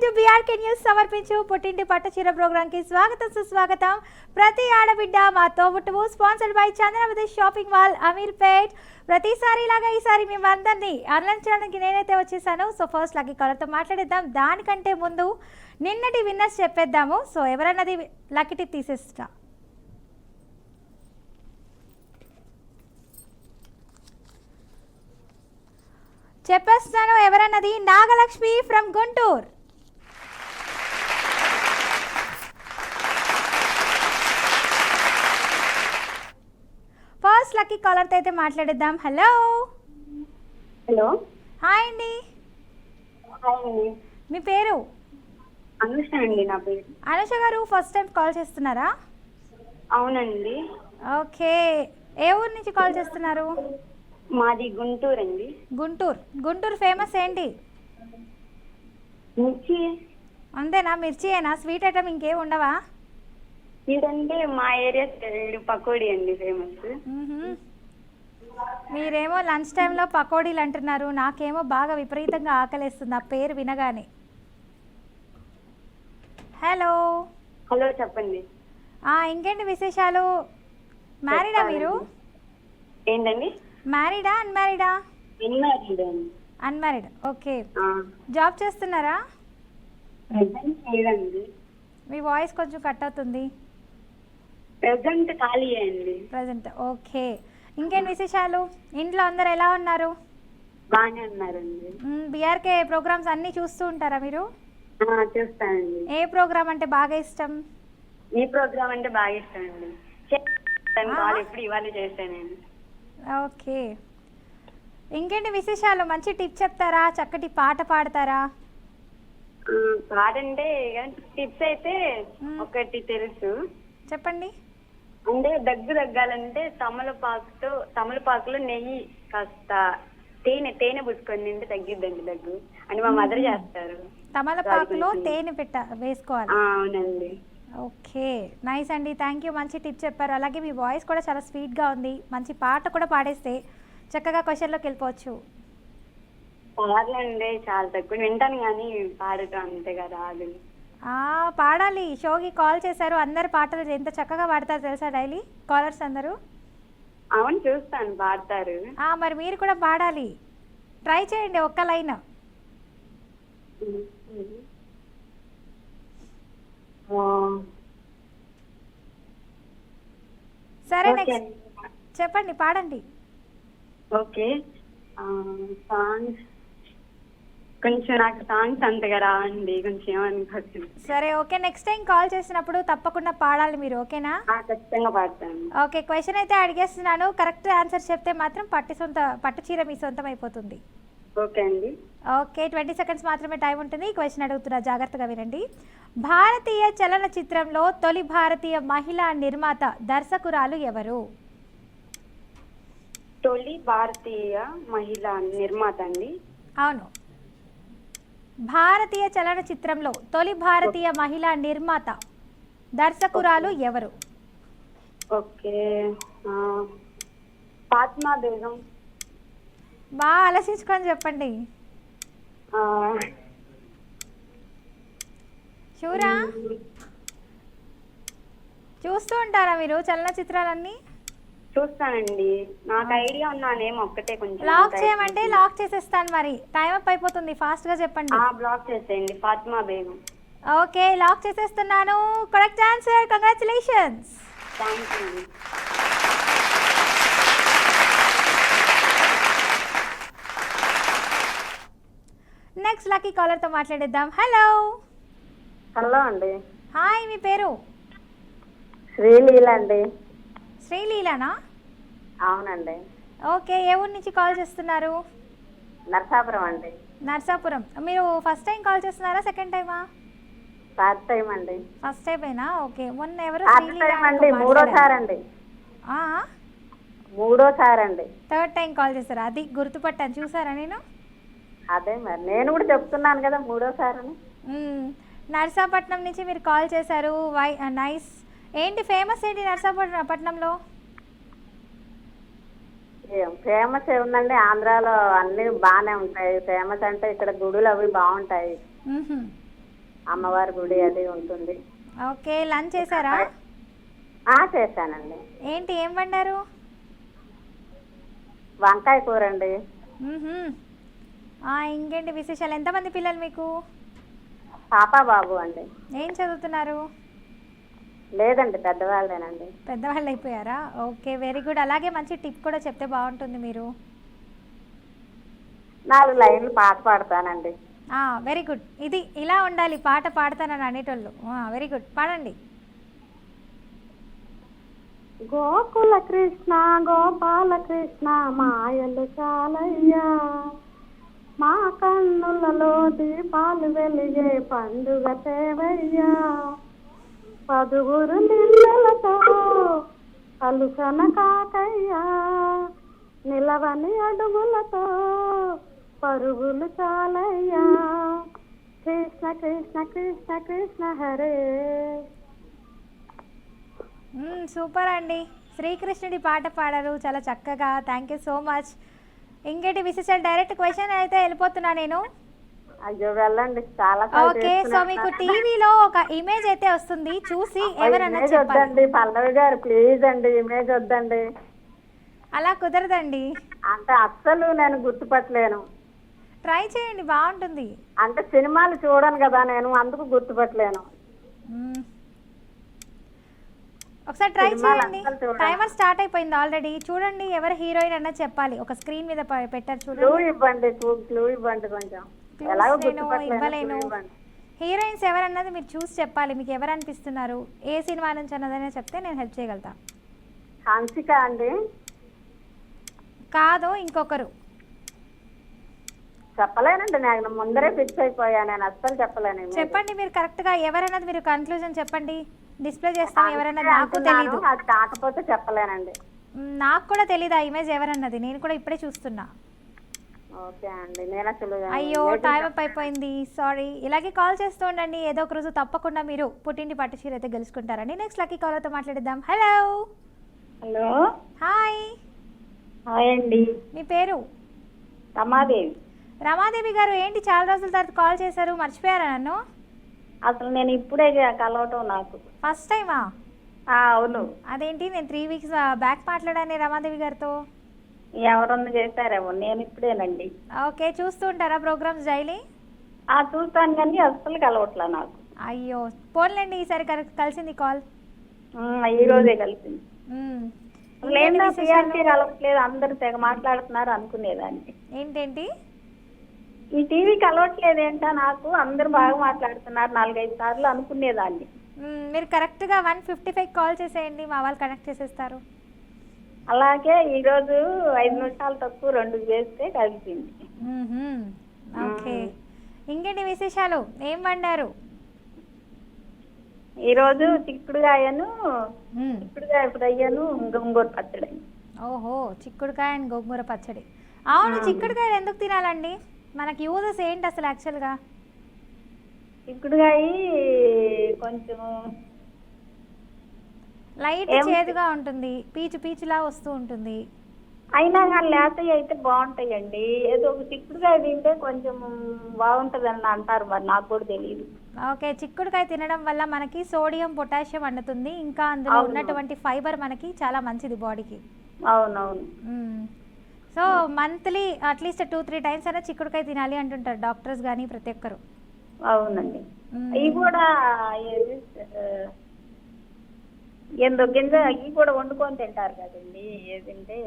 To BRK news సమర్పించు పుట్టింటి పట్టుచీర programme కి స్వాగతం సుస్వాగతం. ప్రతి ఆడబిడ్డ మా తోబుట్టువు. Sponsored by Chandravathi shopping mall, Ameerpet. ప్రతిసారి లాగా ఈసారి మేమందరినీ అర్లించడానికి నేనైతే వచ్చేసాను. సో ఫస్ట్ లక్కీ కాలర్తో మాట్లాడేద్దాం. దానికంటే ముందు నిన్నటి విన్నర్స్ చెప్పేద్దాము. సో ఎవరన్నది లక్కీ టిప్ తీసేస్తా. చెప్పేస్తాను ఎవరన్నది. Nagalakshmi from Guntur. First lucky కాలర్తో అయితే మాట్లాడేద్దాం. హలో హలో, హాయ్ అండి. హాయ్ అండి. మీ పేరు? అనుష అండి నా పేరు. అనుష గారు ఫస్ట్ టైం కాల్ చేస్తున్నారా? అవునండి. ఓకే, ఏ ఊరు నుంచి కాల్ చేస్తున్నారు? మాది గుంటూరు అండి. గుంటూరు. గుంటూరు ఫేమస్ ఏంటి? మిర్చి. అంతేనా? మిర్చియేనా? స్వీట్ ఐటమ్ ఇంకేం ఉండవా? ఇదంటే మా ఏరియా సైడ్ పకోడీ అండి ఫేమస్. మీరేమో లంచ్ టైంలో పకోడీలు అంటున్నారు, నాకేమో బాగా విపరీతంగా ఆకలేస్తుంది ఆ పేరు వినగానే. హలో. హలో, చెప్పండి. ఇంకేంటి విశేషాలు? మ్యారీడా మీరు? ఏంటండి? మ్యారీడా అన్మ్యారీడా? అన్మ్యారీడ్. అన్మ్యారీడ్. ఓకే, జాబ్ చేస్తున్నారా? ప్రెసెంట్ లేదండి. మీ వాయిస్ కొంచెం కట్ అవుతుంది. ప్రెసెంట్ ఖాళీ అండి. ప్రజెంట్. ఓకే, ఇంకేం విశేషాలు? ఇంట్లో అందరు ఎలా ఉన్నారు? బాగానే ఉన్నారండి. బీఆర్కే ప్రోగ్రామ్స్ అన్నీ చూస్తూ ఉంటారా మీరు? చూస్తానండి. ఏ ప్రోగ్రామ్ అంటే బాగా ఇష్టం? ఈ ప్రోగ్రామ్ అంటే బాగా ఇష్టం అండి. కాల్ ఎప్పుడు ఇవాళ చేస్తానండి. ఓకే, ఇంకేంటి విశేషాలు? మంచి టిప్ చెప్తారా? చక్కటి పాట పాడతారా? పాట అంటే టిప్స్ అయితే ఒకటి తెలుసు. చెప్పండి. అంటే దగ్గు తగ్గాలంటే తమలపాకులో నెయ్యి కాస్త తేనె పుచ్చుకొని తింటే తగ్గిద్దండి దగ్గు అని మా మదర్ చేస్తారు. తమలపాకులో తేనె వేసుకోవాలి. అవునండి. ఓకే, నైస్ అండి, థ్యాంక్ యూ. మంచి టిప్ చెప్పారు. అలాగే మీ వాయిస్ కూడా చాలా స్వీట్గా ఉంది. మంచి పాట కూడా పాడేస్తే చక్కగా క్వశ్చన్లోకి వెళ్ళిపోవచ్చు. పాడలండి చాలా తక్కువ వింటాను కానీ పాడటం అంతేగా రాదు. పాడాలి. షోకి కాల్ చేశారు, అందరు పాటలు ఎంత చక్కగా పాడతారు తెలుసా డైలీ కాలర్స్ అందరూ. అవును, చూస్తాను, పాడతారు. మరి మీరు కూడా పాడాలి, ట్రై చేయండి ఒక్క లైన్. సరే, నెక్స్ట్ చెప్పండి, పాడండి. ఓకే, సాంగ్స్ కొంచెం నాకు సాంగ్స్ అంతగా రావండి, కొంచెం ఏమనుకోవచ్చు. సరే, ఓకే, నెక్స్ట్ టైం కాల్ చేసినప్పుడు తప్పకుండా పాడాలి మీరు, ఓకేనా? ఖచ్చితంగా పాడతాను. ఓకే, క్వశ్చన్ అయితే అడిగేస్తున్నాను, కరెక్ట్ ఆన్సర్ చెప్తే మాత్రం పట్టు చీర మీ సొంతం అయిపోతుంది. ఓకే అండి. ఓకే, 20 సెకండ్స్ మాత్రమే టైం ఉంటుంది. క్వశ్చన్ అడుగుతున్నా, జాగ్రత్తగా వినండి. భారతీయ చలనచిత్రంలో తొలి భారతీయ మహిళా నిర్మాత దర్శకురాలు ఎవరు? తొలి భారతీయ మహిళా నిర్మాత అండి. అవును, భారతీయ చలనచిత్రంలో తొలి భారతీయ మహిళా నిర్మాత దర్శకురాలు ఎవరు? ఓకే, ఫాతిమా బేగం. బాగా ఆలోచించుకొని చెప్పండి. షూరా? చూస్తూ ఉంటారా మీరు చలనచిత్రాలన్నీ? చూస్తానండి, నాకు ఐడియా ఉన్నా నేమ్ ఒక్కటే. కొంచెం లాక్ చేయమంటే లాక్ చేసేస్తాను, మరి టైం అప్ అయిపోతుంది, ఫాస్ట్ గా చెప్పండి. బ్లాక్ చేసేయండి, ఫాతిమా బేగం. ఓకే, లాక్ చేసేస్తున్నాను. Correct answer, congratulations. Thank you. Next lucky కాలర్తో మాట్లాడేద్దాం. హలో. హలో అండి. హాయ్, మీ పేరు? శ్రీలీల అండి. శ్రీలీలానా? అవునండి. ఓకే, ఏ ఊరు నుంచి కాల్ చేస్తున్నారు? నర్సాపురం అండి. నర్సాపురం. మీరు ఫస్ట్ టైం కాల్ చేస్తున్నారా, సెకండ్ టైమా? ఫస్ట్ టైం అండి. ఫస్ట్ టైమేనా? ఓకే, మొన్న ఎవరు మూడోసారి అండి. మూడోసారి అండి. థర్డ్ టైం కాల్ చేస్తారా? అది గుర్తుపట్టాను, చూసారా నేను? అదే మరి నేను కూడా చెప్తున్నాను కదా మూడోసారి అని. నర్సాపట్నం నుంచి మీరు కాల్ చేశారు. నైస్. ఏంటి ఫేమస్ ఏంటి నర్సాపట్నంలో? ఫేమస్ ఏముందండి, ఆంధ్రాలో అన్ని బాగానే ఉంటాయి. ఫేమస్ అంటే ఇక్కడ గుడులు అవి బాగుంటాయి. అమ్మవారి గుడి అది ఉంటుంది. ఓకే, లంచ్ చేశారా? చేశానండి. ఏంటి ఏం వండారు? వంకాయ కూర అండి. మ్మ్హ్మ్. ఇంకేంటి విశేషాలు? ఎంతమంది పిల్లలు మీకు? పాప బాబు అండి. ఏం చదువుతున్నారు? లేదండి, పెద్దవాళ్ళేనండి. పెద్దవాళ్ళు అయిపోయారా? Okay, very good. అలాగే మంచి టిప్ కూడా చెప్తే బాగుంటుంది మీరు. 4 లైన్లు పాట పాడతానండి. Very good. ఇది ఇలా ఉండాలి, పాట పాడతానని అనేటోళ్ళు. వెరీ గుడ్, పాడండి. గోకుల కృష్ణ గోపాల కృష్ణ మాయలు చాలయ్యా, మా కన్నులలో దీపాలు వెలిగే పండుగ తేవయ్యా, 10 నిన్నలతో కలుసన కాకయ్యా, నిలవని అడుగులతో పరుగులు చాలయ్యా, కృష్ణ కృష్ణ కృష్ణ కృష్ణ హరే. సూపర్ అండి, శ్రీకృష్ణుడి పాట పాడారు చాలా చక్కగా. Thank you so much. ఇంకేంటి విశేషాలు? డైరెక్ట్ క్వశ్చన్ అయితే వెళ్ళిపోతున్నా నేను. అయ్యో వెళ్ళండి, చాలా ఓకే, సో మీకు టీవీలో ఒక ఇమేజ్ అయితే వస్తుంది, చూసి ఎవరన్నా చెప్పాలి. వద్దండి పల్లవి గారు, ప్లీజ్ అండి, ఇమేజ్ వద్దండి. అలా కుదరదండి, అంటే అస్సలు నేను గుర్తుపట్టలేను. ట్రై చేయండి, బాగుంటుంది. అంటే సినిమాలు చూడను కదా నేను, అందుకు గుర్తుపట్టలేను. ఒకసారి ట్రై చేయండి. అస్సలు చూడను. టైమర్ స్టార్ట్ అయిపోయింది ఆల్రెడీ. చూడండి ఎవరు హీరోయిన్ అన్నది చెప్పాలి. ఒక స్క్రీన్ మీద పెట్టారు క్లూ చూడండి. ఇవ్వండి, క్లూ ఇవ్వండి కొంచెం. Clues ఎలాగో నేను గుర్తుపట్టలేను, ఇవ్వలేను. clue ఇవ్వండి. హీరోయిన్స్ ఎవరన్నది మీరు చూసి చెప్పాలి. మీకు ఎవరు అనిపిస్తున్నారు, ఏ సినిమా నుంచి అన్నదనే చెప్తే నేను హెల్ప్ చేయగలుగుతా. హన్సిక అండి. కాదు, ఇంకొకరు. చెప్పలేనండి, నాకు ముందరే ఫిక్స్ అయిపోయా, నేను అస్సలు చెప్పలేను. చెప్పండి మీరు కరెక్ట్గా ఎవరన్నది, మీరు కన్క్లూజన్ చెప్పండి. డిస్ప్లే చేస్తాం ఎవరన్నది. నాకు తెలీదు, అది కాకపోతే చెప్పలేనండి. నాకు కూడా తెలీదు ఆ ఇమేజ్ ఎవరన్నది. నేను కూడా ఇప్పుడే చూస్తున్నా. ఓకే అండి, నేను అసలు అయ్యో, టైం అప్ అయిపోయింది, సారీ. ఇలాగే కాల్ చేస్తూ ఉండండి, ఏదో ఒక రోజు తప్పకుండా మీరు పుట్టింటి పట్టు చీర అయితే గెలుచుకుంటారండి. నెక్స్ట్ లక్కీ కాలర్తో మాట్లాడిద్దాం. హలో. Hello, hi. హాయ్ అండి. మీ పేరు? రమాదేవి. రమాదేవి గారు, ఏంటి చాలా రోజుల తర్వాత కాల్ చేశారు, మర్చిపోయారా నన్ను? అసలు నేను ఇప్పుడే కలవటం నాకు ఫస్ట్ టైమా? అవును. అదేంటి, నేను 3 వీక్స్ బ్యాక్ మాట్లాడాను రమాదేవి గారితో. ఎవరన్నా చేశారేమో, నేను ఇప్పుడేనండి. ఓకే, చూస్తూ ఉంటారా ప్రోగ్రామ్స్ డైలీ? చూస్తాను కానీ అస్సలు కలవట్లా నాకు. అయ్యో, పోన్లేండి, ఈసారి కలిసింది కాల్. ఈ రోజే కలిసింది. మ్మ్. లేదా పిఆర్టీ కలవట్లేదు, అందరు తెగ మాట్లాడుతున్నారు అనుకునేదాన్ని. ఏంటేంటి? ఈ టీవీ కలవట్లేదు ఏంటా నాకు, అందరు బాగా మాట్లాడుతున్నారు 4-5 సార్లు అనుకునేదాన్ని. మీరు కరెక్ట్గా 155 కాల్ చేసేయండి, మా వాళ్ళు కనెక్ట్ చేసేస్తారు. అలాగే ఈరోజు 5 నిమిషాలు తక్కువ 2 చేస్తే కలిసింది. ఓకే, ఇంకేంటి విశేషాలు? ఏం వండారు ఈరోజు? చిక్కుడుకాయ ఫ్రైను గోంగూర పచ్చడి. ఓహో, చిక్కుడుకాయ అండ్ గోంగూర పచ్చడి. అవును, చిక్కుడుకాయలు ఎందుకు తినాలండి? మనకి యూజెస్ ఏంటి అసలు యాక్చువల్గా? చిక్కుడుకాయ కొంచెం లైట్ చేదుగా ఉంటుంది, పీచు పీచులా వస్తూ ఉంటుంది. అయినా కానీ లేతవి అయితే బాగుంటాయండి. ఏదో ఒక చిక్కుడుకాయ తింటే కొంచెం బాగుంటుంది అని అంటారు, మరి నాకు కూడా తెలియదు. ఓకే, చిక్కుడుకాయ తినడం వల్ల మనకి సోడియం పొటాషియం అందుతుంది, ఇంకా అందులో ఉన్నటువంటి ఫైబర్ మనకి చాలా మంచిది బాడీకి. అవునవును. సో మంత్లీ అట్లీస్ట్ 2-3 టైమ్స్ అయినా చిక్కుడుకాయ తినాలి అంటుంటారు డాక్టర్స్ కానీ ప్రతి ఒక్కరు. అవునండి. ఇవి కూడా ఏందో గింజ ఇవి కూడా వండుకొని తింటారు కదండి, ఏదంటే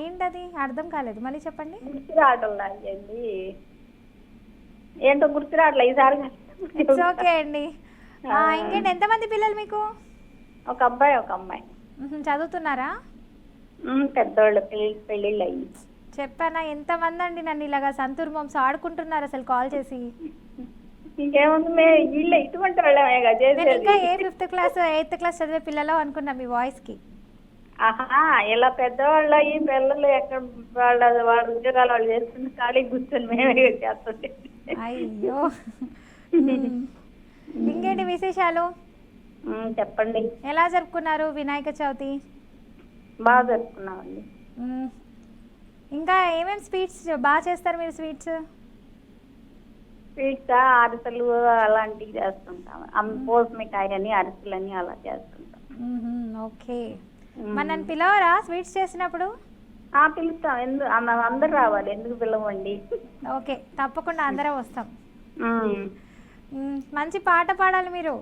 ఏంటది అర్థం కాలేదు, మళ్ళీ చెప్పండి. గుర్తు రావట్లా అండి, ఏంటో గుర్తు రావట్లే ఈసారి. ఇట్స్ ఓకే అండి. ఇంకేంటి, ఎంతమంది పిల్లలు మీకు? ఒక అబ్బాయి ఒక అమ్మాయి. చదువుతున్నారా? పెద్దోళ్ళు, పెళ్ళిళ్ళు అయ్యి. చెప్పానా ఎంతమంది అండి నన్ను ఇలాగా సంతూర్ మామ్స్ ఆడుకుంటున్నారు అసలు కాల్ చేసి. ఇంకేముంది, వీళ్ళు ఇటువంటి వాళ్ళమే కదా నేను ఇంకా 5th క్లాస్ 8th క్లాస్ చదివే పిల్లలు అనుకున్నా మీ వాయిస్ కి. ఆహా, ఇలా పెద్దవాళ్ళు ఈ పిల్లలు ఎక్కడ వాళ్ళ ఉద్యోగాలు వాళ్ళు చేస్తుంది, ఖాళీ కూర్చొని మేమే చేస్తుంటే. అయ్యో, ఇంకేంటి విశేషాలు? చెప్పండి. ఎలా జరుపుకున్నారు వినాయక చవితి? బాగా జరుపుకున్నామండి. ఇంకా ఏమేమి స్వీట్స్ బాగా చేస్తారు మీరు? స్వీట్స్ స్వీట్స్ అరిసెలు అలాంటివి చేస్తుంటాం. పోసమిఠాయి అని అరిసెలని అలా చేస్తుంటాం. ఓకే. మరి నన్ను పిలవరా స్వీట్స్ చేసినప్పుడు? పిలుస్తాం. అందరు రావాలి, ఎందుకు పిలవండి. ఓకే, తప్పకుండా అందరం వస్తాం. మంచి పాట పాడాలి మీరు.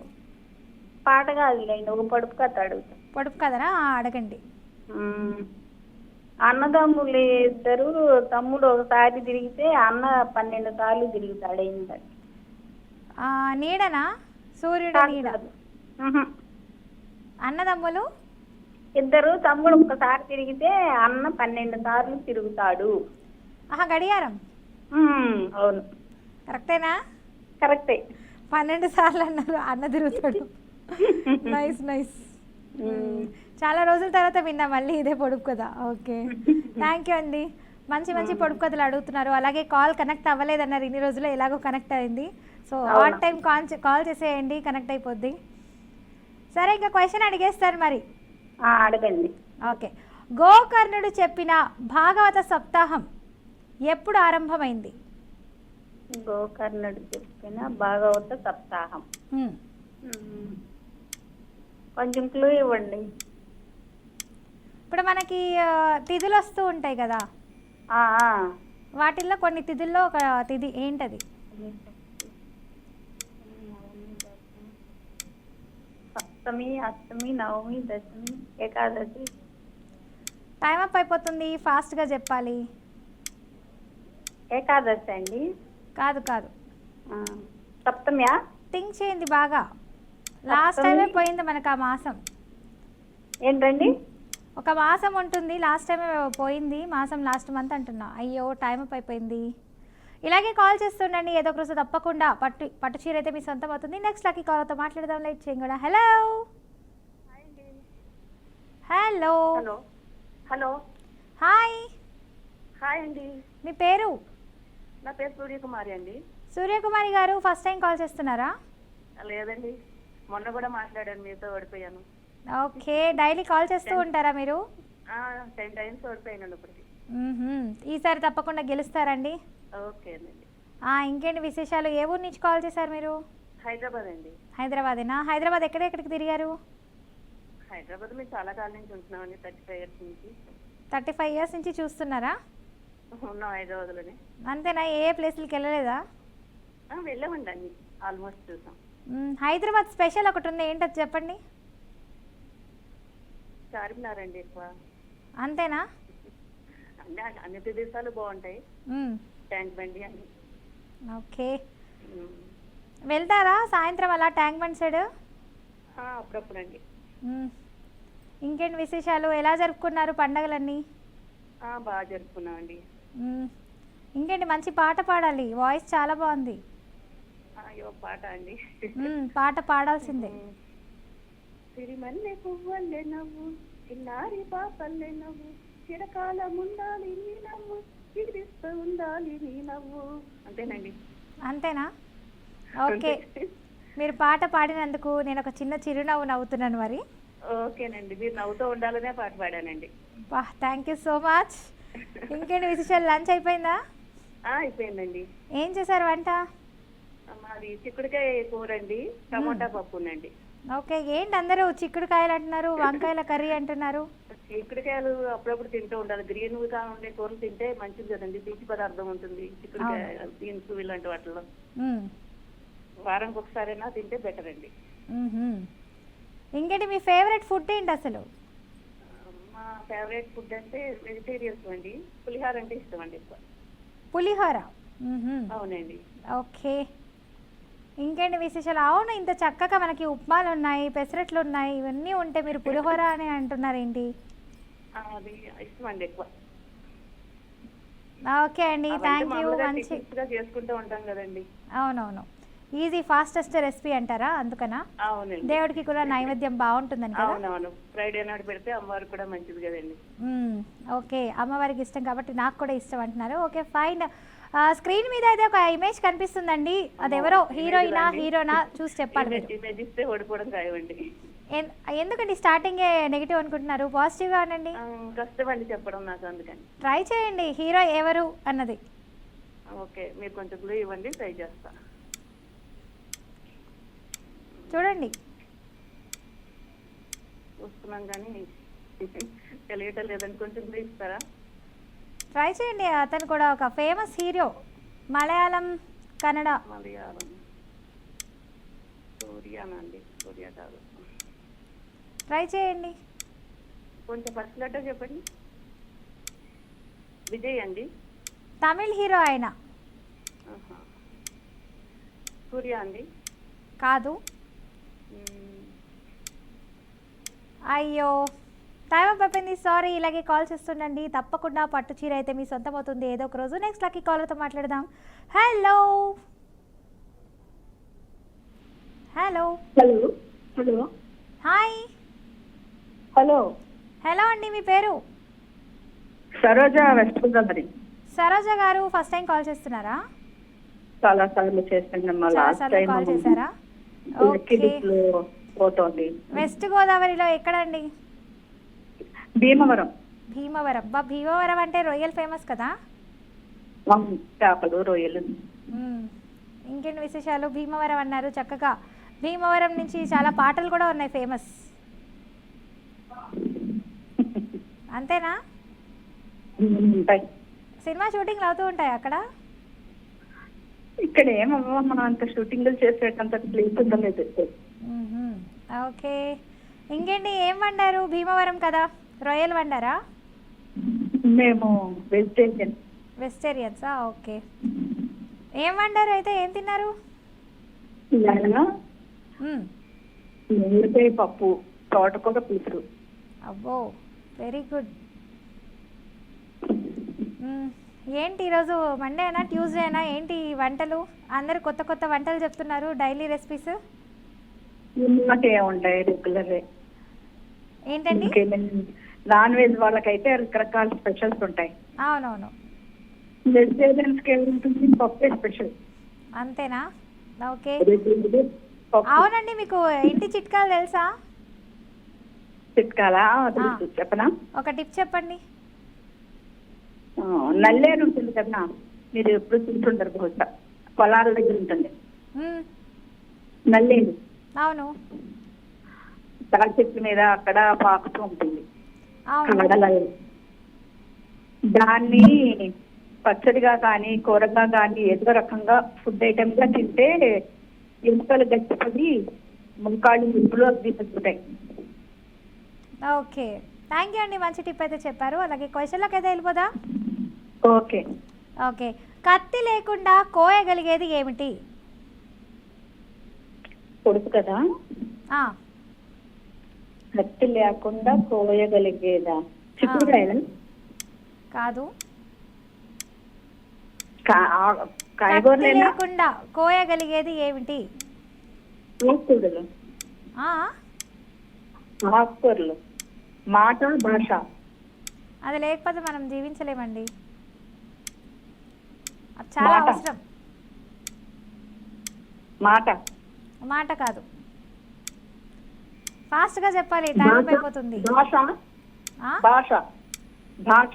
పాట కాదులేండి, ఒక పొడుపు కథ అడుగుతాం. పొడుపు కదనా? అడగండి. అన్నదమ్ములు ఇద్దరు, తమ్ముడు ఒకసారి తిరిగితే అన్న 12 సార్లు తిరుగుతాడు. ఏంటంటే నీడనా? సూర్యుడు నీడ. అన్నదమ్ములు ఇద్దరు, తమ్ముడు ఒకసారి తిరిగితే అన్న 12 సార్లు తిరుగుతాడు. గడియారం. అవును, కరెక్టేనా? కరెక్టే. 12 సార్లు అన్నారు, అన్న తిరుగుతాడు. Nice nice. చాలా రోజుల తర్వాత విన్నా మళ్ళీ ఇదే పొడుపు కదా. ఓకే, థ్యాంక్ యూ అండి. మంచి మంచి పొడుపు కథలు అడుగుతున్నారు. అలాగే కాల్ కనెక్ట్ అవ్వలేదన్నారు, ఇన్ని రోజుల్లో ఎలాగో కనెక్ట్ అయింది. సో ఆన్ టైం కాల్ చేసేయండి, కనెక్ట్ అయిపోద్ది. సరే, ఇంకా క్వశ్చన్ అడిగేస్తారు మరి. అడగండి. ఓకే. గోకర్ణుడు చెప్పిన భాగవత సప్తాహం ఎప్పుడు ఆరంభమైంది? గోకర్ణుడు చెప్పిన భాగవత సప్తాహం కొంచెం క్లూ ఇవ్వండి. ఇప్పుడు మనకి తిథులు వస్తూ ఉంటాయి కదా, వాటిల్లో కొన్ని తిథుల్లో ఒక తిథి ఏంటది? సప్తమి, అష్టమి, నవమి, దశమి, ఏకాదశి. టైం అప్ అయిపోతుంది, ఫాస్ట్గా చెప్పాలి. ఏకాదశి అండి. కాదు కాదు. సప్తమియా? థింక్ చేయండి బాగా. లాస్ట్ టైమే పోయింది మనకు ఆ మాసం. ఏంటండి? ఒక మాసం ఉంటుంది, లాస్ట్ టైమే పోయింది మాసం, లాస్ట్ మంత్ అంటున్నా. అయ్యో, టైం అప్ అయిపోయింది. ఇలాగే కాల్ చేస్తుండండి, ఏదో ఒక రోజు తప్పకుండా పట్టు చీర అయితే మీ సొంతం అవుతుంది. నెక్స్ట్ లక్కీ కాల్తో మాట్లాడదాం, లైట్ చేయం కూడా. Hello hello hello hello hi. Hi అండి. మీ పేరు? నా పేరు సూర్యకుమారి అండి. సూర్యకుమారి గారు, ఫస్ట్ టైం కాల్ చేస్తున్నారా? లేదండి, మొన్న కూడా మాట్లాడాను, మీతో ఓడిపోయాను. ఓకే, డైలీ కాల్ చేస్తూ ఉంటారా మీరు? 10 టైమ్స్ ఓడిపోయాను ఇప్పటికి. ఈసారి తప్పకుండా గెలుస్తారండి. ఓకే అండి. ఇంకేంటి విశేషాలు? ఏ ఊరు నుంచి కాల్ చేశారు మీరు? హైదరాబాద్ అండి. హైదరాబాదేనా? హైదరాబాద్ ఎక్కడెక్కడికి తిరిగారు? హైదరాబాద్ మేము చాలా కాలం నుంచి ఉంటున్నామండి, 35 ఇయర్స్ నుంచి. 35 ఇయర్స్ నుంచి చూస్తున్నారా? ఉన్నాం హైదరాబాద్లోనే. అంతేనా? ఏ ప్లేస్లకి వెళ్ళలేదా? వెళ్ళామండి, అన్ని ఆల్మోస్ట్ చూసాం. హైదరాబాద్ స్పెషల్ ఒకటి ఉంది, ఏంటది చెప్పండి. చార్మినార్ అండి ఎక్కువ. అంతేనా? అన్ని ప్రదేశాలు బాగుంటాయి, ట్యాంక్ బండి అన్ని. ఓకే, వెళ్తారా సాయంత్రం అలా ట్యాంక్ బండ్ సైడ్? అప్పుడప్పుడు అండి. ఇంకేంటి విశేషాలు? ఎలా జరుపుకున్నారు పండగలన్నీ? బాగా జరుపుకున్నామండి. ఇంకేంటి, మంచి పాట పాడాలి, వాయిస్ చాలా బాగుంది. అయ్యో, పాట అండి. పాట పాడాల్సిందే. సిరిమల్లె పువ్వల్లె నవ్వు, చిన్నారి పాపల్లె నవ్వు, చిరకాలం ఉండాలి నీ నవ్వు, చిరిస్తూ ఉండాలి నీ నవ్వు. అంతేనండి. అంతేనా? ఓకే, మీరు పాట పాడినందుకు నేను ఒక చిన్న చిరునవ్వు నవ్వుతున్నాను మరి. ఓకేనండి, మీరు నవ్వుతూ ఉండాలనే పాట పాడానండి. Thank you so much. ఇంకేంటి విశేషాలు? లంచ్ అయిపోయిందా? అయిపోయిందండి. ఏం చేశారు వంట? మాది చిక్కుడుకాయ కూర అండి, టమోటా పప్పునండి. ఓకే, ఏంటి అందరూ చిక్కుడుకాయలు అంటున్నారు, వంకాయల కర్రీ అంటున్నారు? చిక్కుడుకాయలు అప్పుడప్పుడు తింటూ ఉండాలి, గ్రీన్ గా ఉండే కూరలు తింటే మంచిది కదండి, పీచు పదార్థం ఉంటుంది. చిక్కుడుకాయ, బీన్స్ ఇలాంటి వాటిలో వారానికి ఒకసారైనా తింటే బెటర్ అండి. ఇంకేంటి మీ ఫేవరెట్ ఫుడ్ ఏంటి అసలు? మా ఫేవరెట్ ఫుడ్ అంటే వెజిటేరియన్స్ అండి, పులిహోర అంటే ఇష్టం అండి ఎక్కువ. పులిహోర? అవునండి. ఓకే, ఇంకేంటి విశేషాలు? అవును, ఇంత చక్కగా మనకి ఉప్మాలు ఉన్నాయి, పెసరట్లు ఉన్నాయి, ఇవన్నీ ఉంటే మీరు పులిహోర అని అంటున్నారు ఏంటి? అది ఇష్టం అండి ఎక్కువ. ఓకే అండి, థ్యాంక్ యూ. మంచి చేసుకుంటూ ఉంటాం కదండి. అవునవును, ఈజీ ఫాస్టెస్ట్ రెసిపీ అంటారా, అందుకనా? అవునండి. దేవుడికి కూడా నైవేద్యం బాగుంటుందని కదా? అవునవును, ఫ్రైడే నాడు పెడితే అమ్మవారికి కూడా మంచిది కదండి. ఓకే, అమ్మవారికి ఇష్టం కాబట్టి నాకు కూడా ఇష్టం అంటున్నారు. Okay, fine. స్క్రీన్ మీద అయితే ఒక ఇమేజ్ కనిపిస్తుందండి, అదెవరో హీరోనా చూసి చెప్పాలి. ఇమేజ్ ఇస్తే ఓడిపోవడం ఖాయమండి. ఎందుకండి స్టార్టింగే నెగిటివ్ అనుకుంటున్నారు? పాజిటివ్గా అనండి. కష్టమండి చెప్పడం నాకు, అందుకని. ట్రై చేయండి, హీరో ఎవరు అన్నది. ఓకే, మీరు కొంచెం గ్లూ ఇవ్వండి, ట్రై చేస్తా. చూడండి. చూస్తున్నాం కానీ తెలియటం లేదండి, కొంచెం గ్లూ ఇస్తారా? ట్రై చేయండి. అతను కూడా ఒక ఫేమస్ హీరో, మలయాళం, కన్నడ. మలయాళం. సూర్యానా అండి? సూర్య కాదు. ట్రై చేయండి. కొంచెం ఫస్ట్ లెటర్ చెప్పండి. విజయ్ అండి. తమిళ్ హీరో ఆయన. ఆహా. సూర్య అండి? కాదు. అయ్యో, టైం అప్ అయిపోయింది. సారీ. ఇలాగే కాల్ చేస్తుండండి. తప్పకుండా పట్టు చీర అయితే మీ సొంతం అవుతుంది ఏదో ఒక రోజు. నెక్స్ట్ లక్కీ కాలర్తో మాట్లాడదాం. Hello hello hello hello hi. Hello hello అండి, మీ పేరు? సరోజ, వెస్ట్ గోదావరి. సరోజ గారు ఫస్ట్ టైం కాల్ చేస్తున్నారా? చాలా సార్లు చేస్తున్నామ్మా. చాలా లాస్ట్ సార్లు టైం కాల్ చేశారా? ఓకే. పోతోంది. వెస్ట్ గోదావరిలో ఎక్కడండి? భీమవరం. భీమవరం. భీమవరం అంటే రొయ్యల్ ఫేమస్ కదా. చేపలు, రొయ్యలు. ఇంకేంటి విశేషాలు? భీమవరం అన్నారు చక్కగా. భీమవరం నుంచి చాలా పాటలు కూడా ఉన్నాయి ఫేమస్. అంతేనా? ఉంటాయి. సినిమా షూటింగ్లు అవుతూ ఉంటాయి అక్కడ? ఇక్కడ ఏమవ్వ, మనం అంత షూటింగ్లు చేసేటంత ప్లేస్ ఉండలేదు. ఓకే. ఇంకేంటి, ఏం వండారు? భీమవరం కదా, రొయ్యలు వండారా? మేము వెజిటేరియన్. వెజిటేరియన్సా? ఓకే. ఏం వండారు అయితే? ఏం తిన్నారు? నేలకాయ పప్పు, తోటకూర పులుసు. అబ్బో, వెరీ గుడ్. ఏంటి ఈరోజు మండేనా ట్యూస్డేనా ఏంటి వంటలు? అందరూ కొత్త కొత్త వంటలు చెప్తున్నారు, డైలీ రెసిపీస్. ఉంటాయి రెగ్యులర్. ఏంటండి? నాన్ వెజ్ వాళ్ళకైతే రకరకాల స్పెషల్స్ ఉంటాయి. అవునవును. వెజిటేరియన్స్ కి ఏముంటుంది? పప్పే స్పెషల్. అంతేనా? ఓకే. అవునండి, మీకు ఇంటి చిట్కాలు తెలుసా? చిట్కాలా? చెప్పనా? ఒక టిప్ చెప్పండి. నల్లేరు ఉంటుంది కదా, మీరు ఎప్పుడు చూస్తుంటారు బహుశా, పొలాల దగ్గర ఉంటుంది నల్లేరు. అవును. తాడి చెట్ల మీద అక్కడ పాకుతూ ఉంటుంది. దాన్ని పచ్చడిగా కానీ కూరగా కానీ ఏదో రకంగా ఫుడ్ ఐటమ్ గా తింటే ఎముకలు గట్టిపడి ముఖాళ్ళు ముప్పులు అవి తగ్గుతాయి. ఓకే, థ్యాంక్ యూ అండి, మంచి టిప్ అయితే చెప్పారు. అలాగే క్వశ్చన్లోకి అయితే వెళ్ళిపోదా? Okay okay. కత్తి లేకుండా కోయగలిగేది ఏమిటి? పొడుపు కదా. కత్తి లేకుండా కోయగలిగేదా? చిక్కుడుకాయలు? కాదు. కాయగూరలు లేకుండా కోయగలిగేది ఏమిటి? ఆకుకూరలు. ఆకుకూరలు. మాట, భాష. అది లేకపోతే మనం జీవించలేమండి, అది చాలా అవసరం. మాట. మాట కాదు, ఫాస్ట్ గా చెప్పాలి, టైం అయిపోతుంది. భాష. భాష. భాష.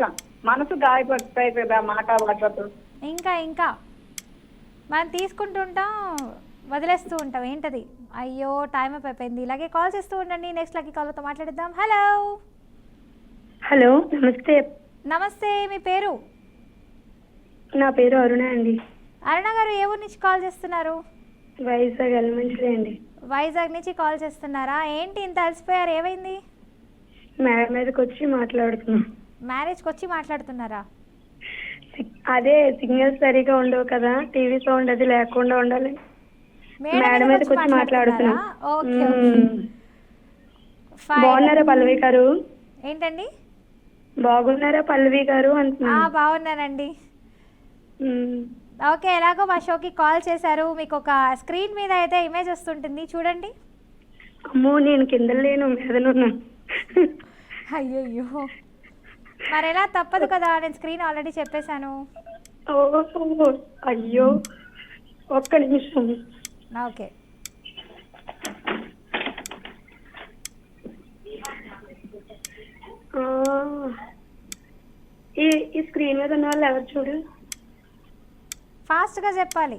మనసు గాయపడతాయి కదా మాట భాషతో. ఇంకా ఇంకా మనం తీసుకుంటుంటాం, వదిలేస్తూ ఉంటాం. ఏంటది? అయ్యో, టైం అయిపోయింది. ఇలాగే కాల్ చేస్తూ ఉండండి. నెక్స్ట్ లక్కీ కాల్తో మాట్లాడిద్దాం. హలో హలో, నమస్తే. నమస్తే, మీ పేరు? నా పేరు అరుణ అండి. అరుణ గారు, ఏ ఊరు నుంచి కాల్ చేస్తున్నారు? వైజాగ్ ఎలిమెంటరీ అండి. వైజాగ్ నుంచి కాల్ చేస్తున్నారా? ఏంటి ఇంత అలసిపోయారు, ఏమైంది? మేడం మీదకి వచ్చి మాట్లాడుతున్నాం. మ్యారేజ్కి వచ్చి మాట్లాడుతున్నారా? అదే సిగ్నల్స్ సరిగా ఉండవు కదా, టీవీ సౌండ్ అది లేకుండా ఉండాలి. మేడం మీదకి వచ్చి మాట్లాడుతున్నాం. బాగున్నారా పల్లవి గారు? ఏంటండి? బాగున్నారా పల్లవి గారు అంటున్నా. బాగున్నానండి. ఓకే, ఎలాగో మా షోకి కాల్ చేశారు. మీకు ఒక స్క్రీన్ మీద అయితే ఇమేజ్ వస్తుంటుంది, చూడండి. అమ్మో, నేను కింద లేను, మీదనున్నా. అయ్యో, మరి ఎలా? తప్పదు కదా, నేను స్క్రీన్ ఆల్రెడీ చెప్పేశాను. అయ్యో, ఒక్క నిమిషం. ఓకే. ఈ స్క్రీన్ మీద ఉన్న వాళ్ళు ఎవరు చూడు? ఫాస్ట్గా చెప్పాలి.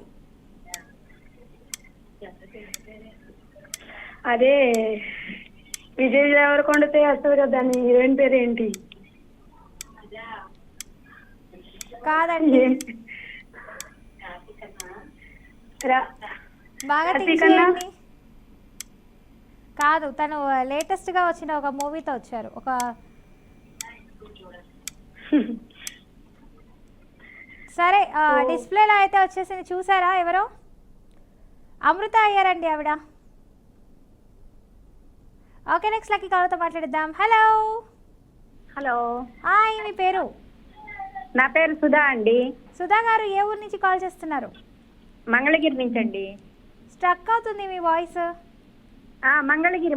అదే విజయ్ దేవరకొండతో వస్తుంది కదా, దాని హీరోయిన్ పేరు ఏంటి? కాదండి, బాగా think రాశికన్నా? చేయండి. కాదు, తను లేటెస్ట్గా వచ్చిన ఒక మూవీతో వచ్చారు. ఒక సరే డిస్ప్లేలో అయితే వచ్చేసింది, చూసారా ఎవరో? అమృత అయ్యారండి ఆవిడ. ఓకే, నెక్స్ట్ లక్కీ కాల్తో మాట్లాడిద్దాం. హలో హలో, హాయ్, మీ పేరు? నా పేరు సుధా అండి, సుధా గారు, ఏ ఊరు నుంచి కాల్ చేస్తున్నారు? మంగళగిరి నుంచి అండి. స్ట్రక్ అవుతుంది మీ వాయిస్. మంగళగిరి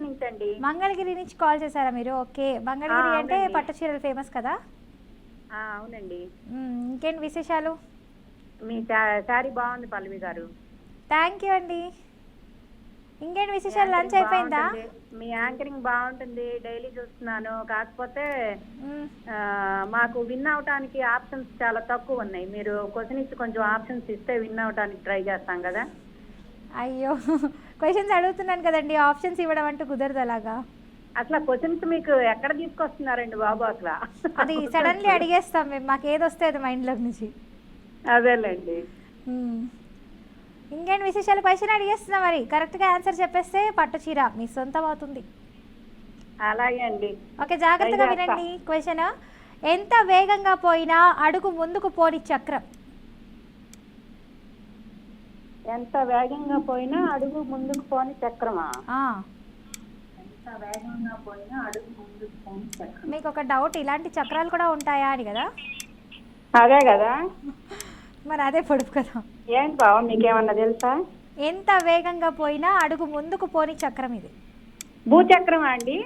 నుంచి అండి. మంగళగిరి నుంచి కాల్ చేశారా మీరు? ఓకే, మంగళగిరి అంటే అవునండి. పట్టు చీరలు ఫేమస్ కదా. అవునండి. ఇంకేంటి విశేషాలు? మీ శారీ బాగుంది పల్లవి గారు. థ్యాంక్ యూ అండి. ఇంకేంటి విశేషాలు? లంచ్ అయిపోయిందా? మీ యాంకరింగ్ బాగుంటుంది, డైలీ చూస్తున్నాను. కాకపోతే మ్మ్. మాకు విన్ అవటానికి ఆప్షన్స్ చాలా తక్కువ ఉన్నాయి. మీరు క్వశ్చన్ ఇచ్చి కొంచెం ఆప్షన్స్ ఇస్తే విన్ అవటానికి ట్రై చేస్తాం కదా. అయ్యో, క్వశ్చన్స్ అడుగుతున్నాను కదండి, ఆప్షన్స్ ఇవ్వడం అంటూ కుదరదు అలాగా. అసలు క్వశ్చన్స్ మీకు ఎక్కడ తీసుకొస్తున్నారండి బాబు అసలు? అది సడన్లీ అడిగేస్తాం మేము, మాకు ఏది వస్తే అది మైండ్లో నుంచి. అదేలేండి. ఇంకేంటి విశేషాలు? క్వశ్చన్ అడిగేస్తున్నా, మరి కరెక్ట్గా ఆన్సర్ చెప్పేస్తే పట్టు చీర మీ సొంతం అవుతుంది. అలాగే అండి. ఓకే, జాగ్రత్తగా ట్రై చేస్తా. వినండి క్వశ్చన్. ఎంత వేగంగా పోయినా అడుగు ముందుకు పోని చక్రం? ఎంత వేగంగా పోయినా అడుగు ముందుకు పోని చక్రమా? ఆ, ఎంత వేగంగా పోయినా అడుగు ముందుకు పోని చక్రం. మీకు ఒక డౌట్, ఇలాంటి చక్రాలు కూడా ఉంటాయా అని కదా. అదే కదా. మరి అదే పొడుపు కదా. ఏంటి బావ, మీకేమన్నా తెలుసా? ఎంత వేగంగా పోయినా అడుగు ముందుకు పోని చక్రం ఇది. భూచక్రమా అండి?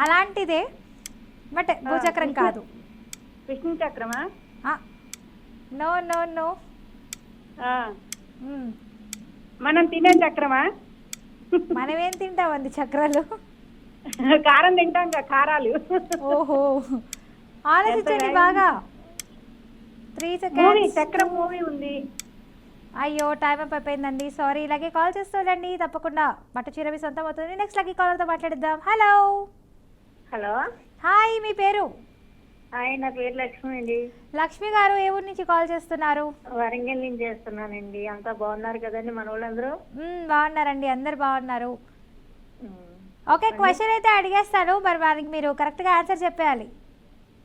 అలాంటిదే, బట్ భూచక్రం కాదు. విష్ణు చక్రమా? No no no. మనం తినే చక్రమా? మనమేం తింటామండి చక్రాలు? కారం తింటాం కదా, కారాలు. ఓహో, ఆలోచించండి బాగా. 3 మూవీ seconds. చక్రం మూవీ ఉంది. అయ్యో, టైం అప్ అయిపోయిందండి, సారీ. ఇలాగే కాల్ చేస్తుండండి, తప్పకుండా పట్టు చీర మీ సొంతం అవుతుంది. నెక్స్ట్ లక్కీ కాలర్తో మాట్లాడిద్దాం. హలో హలో, హాయ్, మీ పేరు? నా పేరు లక్ష్మి అండి. లక్ష్మి గారు, ఏ ఊరు నుంచి కాల్ చేస్తున్నారు? వరంగల్ నుంచి చేస్తున్నానండి. అంతా బాగున్నారు కదండి మన వాళ్ళందరూ? బాగున్నారండి, అందరు బాగున్నారు. ఓకే, క్వశ్చన్ అయితే అడిగేస్తాను, మరి వారికి మీరు కరెక్ట్గా ఆన్సర్ చెప్పేయాలి.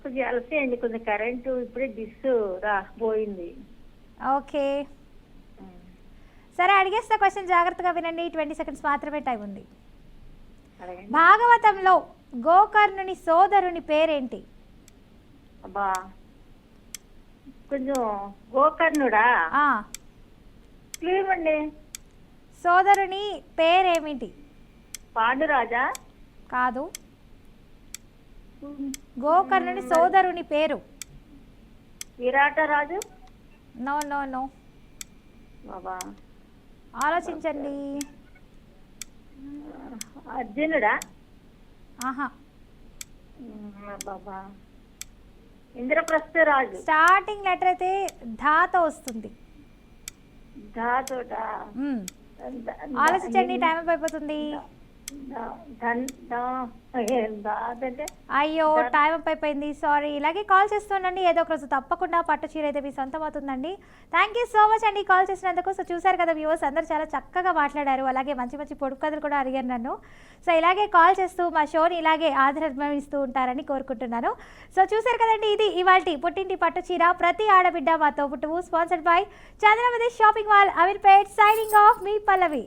కొంచెం అలసేయండి, కొంచెం కరెంటు ఇప్పుడే డిస్ పోయింది. ఓకే, సరే అడిగేస్తా క్వశ్చన్, జాగ్రత్తగా వినండి. 20 seconds మాత్రమే టైం ఉంది. భాగవతంలో గోకర్ణుని సోదరుని పేరేంటి? అబ్బా, కొంచెం గోకర్ణుడా? క్లియర్ అండి. సోదరుని పేరేమిటి? పాండురాజా? కాదు, గోకర్ణుని సోదరుని పేరు. విరాటరాజు? No no no. బాబా, ఆలోచించండి. అర్జునుడా? ఆహా, బాబా, ఇంద్రప్రస్థ రాజు. స్టార్టింగ్ లెటర్ అయితే ధాతో వస్తుంది. ధాతోటా? ఆలోచించండి, టైం అయిపోతుంది. అయ్యో, టైం అప్ అయిపోయింది, సారీ. ఇలాగే కాల్ చేస్తుండండి, ఏదో ఒక రోజు తప్పకుండా పట్టు చీర అయితే మీ సొంతం అవుతుందండి. థ్యాంక్ యూ సో మచ్ అండి కాల్ చేసినందుకు. సో చూసారు కదా వ్యూవర్స్, అందరూ చాలా చక్కగా మాట్లాడారు, అలాగే మంచి మంచి పొడుపు కథలు కూడా అడిగారు నన్ను. సో ఇలాగే కాల్ చేస్తూ మా షోని ఇలాగే ఆదరణిస్తూ ఉంటారని కోరుకుంటున్నాను. సో చూసారు కదండి, ఇది ఇవాల్టి పుట్టింటి పట్టు చీర ప్రతి ఆడబిడ్డ మాతో పుట్టువు, sponsored by Chandramathi shopping mall, Ameerpet. Signing off, మీ పల్లవి.